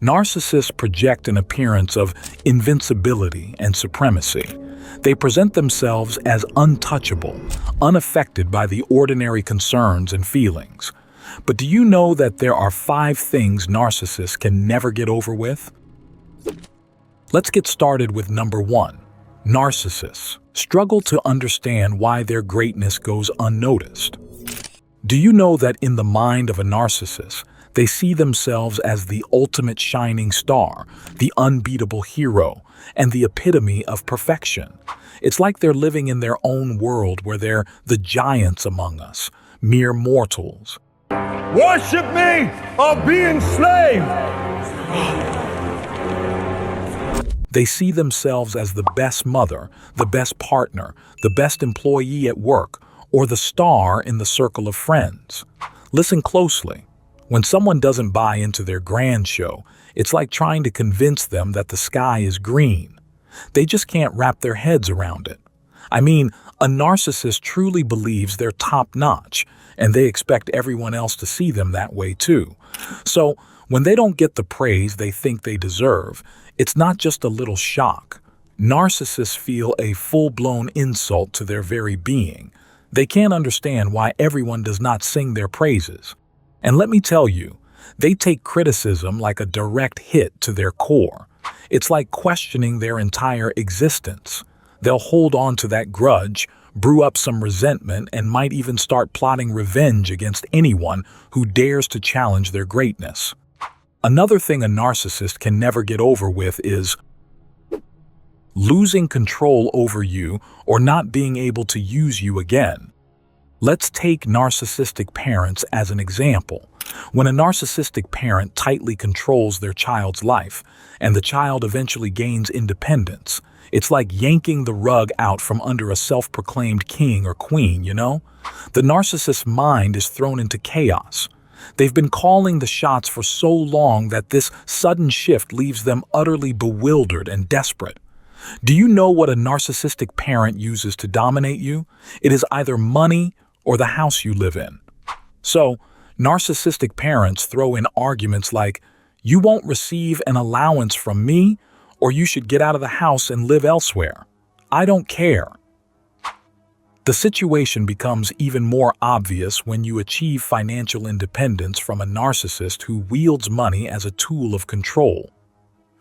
Narcissists project an appearance of invincibility and supremacy. They present themselves as untouchable, unaffected by the ordinary concerns and feelings. But do you know that there are 5 things narcissists can never get over with? Let's get started with number 1. Narcissists struggle to understand why their greatness goes unnoticed. Do you know that in the mind of a narcissist, they see themselves as the ultimate shining star, the unbeatable hero, and the epitome of perfection? It's like they're living in their own world where they're the giants among us, mere mortals. Worship me or be enslaved! They see themselves as the best mother, the best partner, the best employee at work, or the star in the circle of friends. Listen closely. When someone doesn't buy into their grand show, it's like trying to convince them that the sky is green. They just can't wrap their heads around it. I mean, a narcissist truly believes they're top-notch, and they expect everyone else to see them that way too. So, when they don't get the praise they think they deserve, it's not just a little shock. Narcissists feel a full-blown insult to their very being. They can't understand why everyone does not sing their praises. And let me tell you, they take criticism like a direct hit to their core. It's like questioning their entire existence. They'll hold on to that grudge, brew up some resentment, and might even start plotting revenge against anyone who dares to challenge their greatness. Another thing a narcissist can never get over with is losing control over you or not being able to use you again. Let's take narcissistic parents as an example. When a narcissistic parent tightly controls their child's life, and the child eventually gains independence, it's like yanking the rug out from under a self-proclaimed king or queen, you know? The narcissist's mind is thrown into chaos. They've been calling the shots for so long that this sudden shift leaves them utterly bewildered and desperate. Do you know what a narcissistic parent uses to dominate you? It is either money or the house you live in. So, narcissistic parents throw in arguments like, "You won't receive an allowance from me," or "You should get out of the house and live elsewhere. I don't care." The situation becomes even more obvious when you achieve financial independence from a narcissist who wields money as a tool of control.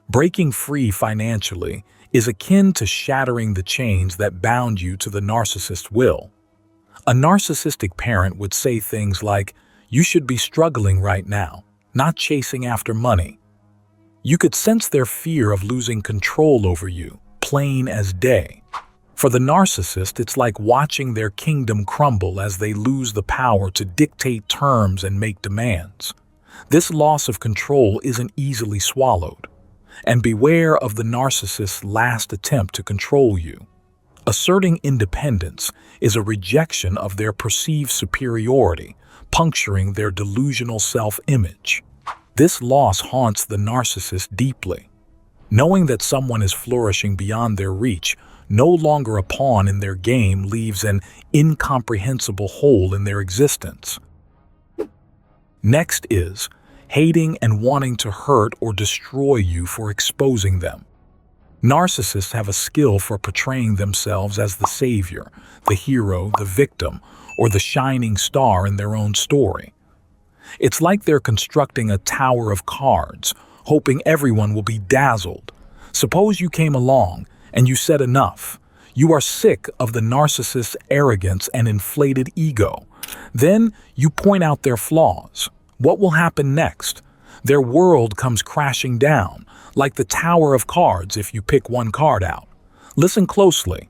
Breaking free financially is akin to shattering the chains that bound you to the narcissist's will. A narcissistic parent would say things like, "You should be struggling right now, not chasing after money." You could sense their fear of losing control over you, plain as day. For the narcissist, it's like watching their kingdom crumble as they lose the power to dictate terms and make demands. This loss of control isn't easily swallowed. And beware of the narcissist's last attempt to control you. Asserting independence is a rejection of their perceived superiority, puncturing their delusional self-image. This loss haunts the narcissist deeply. Knowing that someone is flourishing beyond their reach, no longer a pawn in their game, leaves an incomprehensible hole in their existence. Next is hating and wanting to hurt or destroy you for exposing them. Narcissists have a skill for portraying themselves as the savior, the hero, the victim, or the shining star in their own story. It's like they're constructing a tower of cards, hoping everyone will be dazzled. Suppose you came along and you said enough. You are sick of the narcissist's arrogance and inflated ego. Then you point out their flaws. What will happen next? Their world comes crashing down, like the tower of cards if you pick one card out. Listen closely.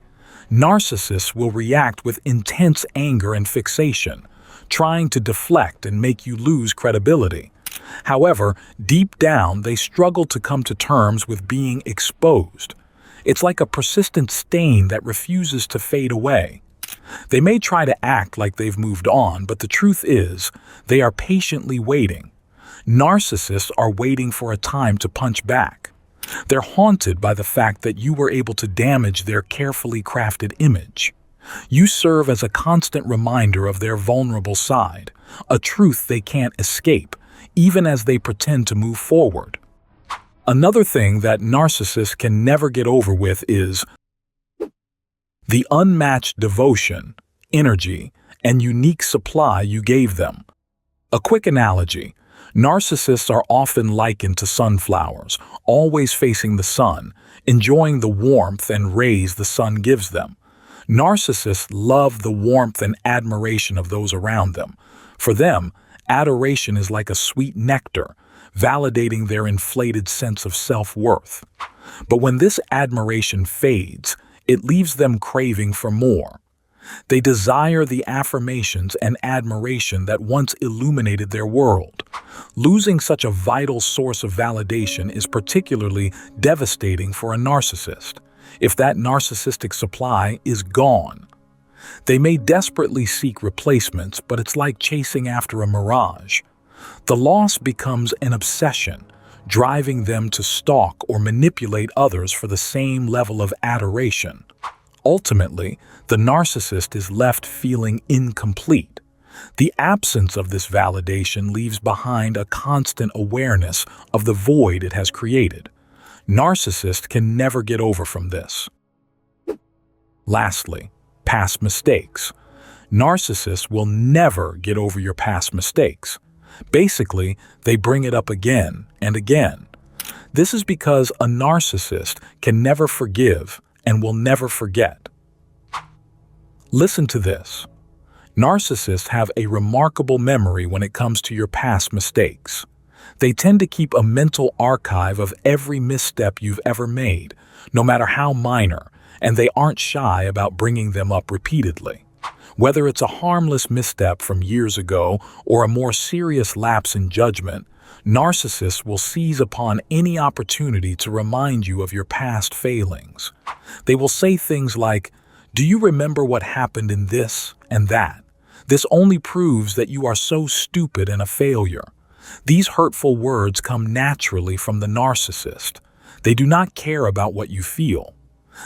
Narcissists will react with intense anger and fixation, trying to deflect and make you lose credibility. However, deep down, they struggle to come to terms with being exposed. It's like a persistent stain that refuses to fade away. They may try to act like they've moved on, but the truth is, they are patiently waiting. Narcissists are waiting for a time to punch back. They're haunted by the fact that you were able to damage their carefully crafted image. You serve as a constant reminder of their vulnerable side, a truth they can't escape, even as they pretend to move forward. Another thing that narcissists can never get over with is the unmatched devotion, energy, and unique supply you gave them. A quick analogy: narcissists are often likened to sunflowers, always facing the sun, enjoying the warmth and rays the sun gives them. Narcissists love the warmth and admiration of those around them. For them, adoration is like a sweet nectar, validating their inflated sense of self-worth. But when this admiration fades, it leaves them craving for more. They desire the affirmations and admiration that once illuminated their world. Losing such a vital source of validation is particularly devastating for a narcissist. If that narcissistic supply is gone, they may desperately seek replacements, but it's like chasing after a mirage. The loss becomes an obsession, driving them to stalk or manipulate others for the same level of adoration. Ultimately, the narcissist is left feeling incomplete. The absence of this validation leaves behind a constant awareness of the void it has created. Narcissists can never get over from this. Lastly, past mistakes. Narcissists will never get over your past mistakes. Basically, they bring it up again and again. This is because a narcissist can never forgive and will never forget. Listen to this. Narcissists have a remarkable memory when it comes to your past mistakes. They tend to keep a mental archive of every misstep you've ever made, no matter how minor, and they aren't shy about bringing them up repeatedly. Whether it's a harmless misstep from years ago or a more serious lapse in judgment, narcissists will seize upon any opportunity to remind you of your past failings. They will say things like, "Do you remember what happened in this and that? This only proves that you are so stupid and a failure." These hurtful words come naturally from the narcissist. They do not care about what you feel.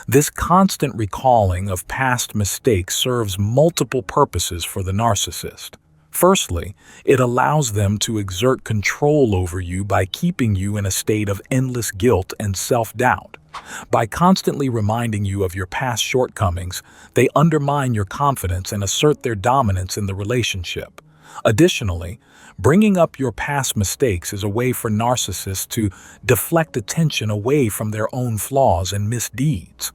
This constant recalling of past mistakes serves multiple purposes for the narcissist. Firstly, it allows them to exert control over you by keeping you in a state of endless guilt and self-doubt. By constantly reminding you of your past shortcomings, they undermine your confidence and assert their dominance in the relationship. Additionally, bringing up your past mistakes is a way for narcissists to deflect attention away from their own flaws and misdeeds.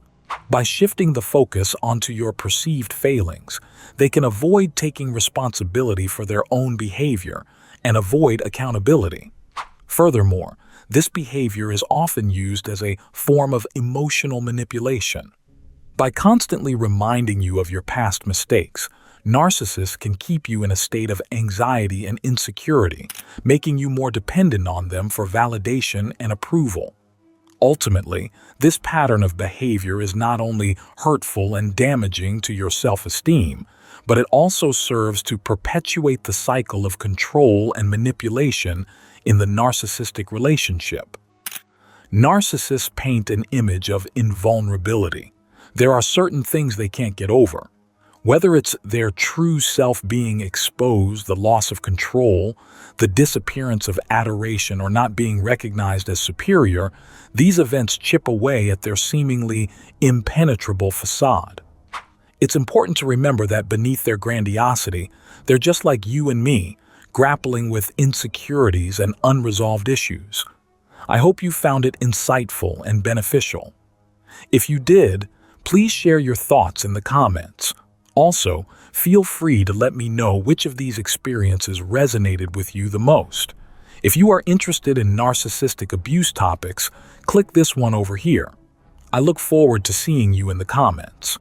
By shifting the focus onto your perceived failings, they can avoid taking responsibility for their own behavior and avoid accountability. Furthermore, this behavior is often used as a form of emotional manipulation. By constantly reminding you of your past mistakes, narcissists can keep you in a state of anxiety and insecurity, making you more dependent on them for validation and approval. Ultimately, this pattern of behavior is not only hurtful and damaging to your self-esteem, but it also serves to perpetuate the cycle of control and manipulation in the narcissistic relationship. Narcissists paint an image of invulnerability. There are certain things they can't get over. Whether it's their true self being exposed, the loss of control, the disappearance of adoration, or not being recognized as superior, these events chip away at their seemingly impenetrable facade. It's important to remember that beneath their grandiosity, they're just like you and me, grappling with insecurities and unresolved issues. I hope you found it insightful and beneficial. If you did, please share your thoughts in the comments. Also, feel free to let me know which of these experiences resonated with you the most. If you are interested in narcissistic abuse topics, click this one over here. I look forward to seeing you in the comments.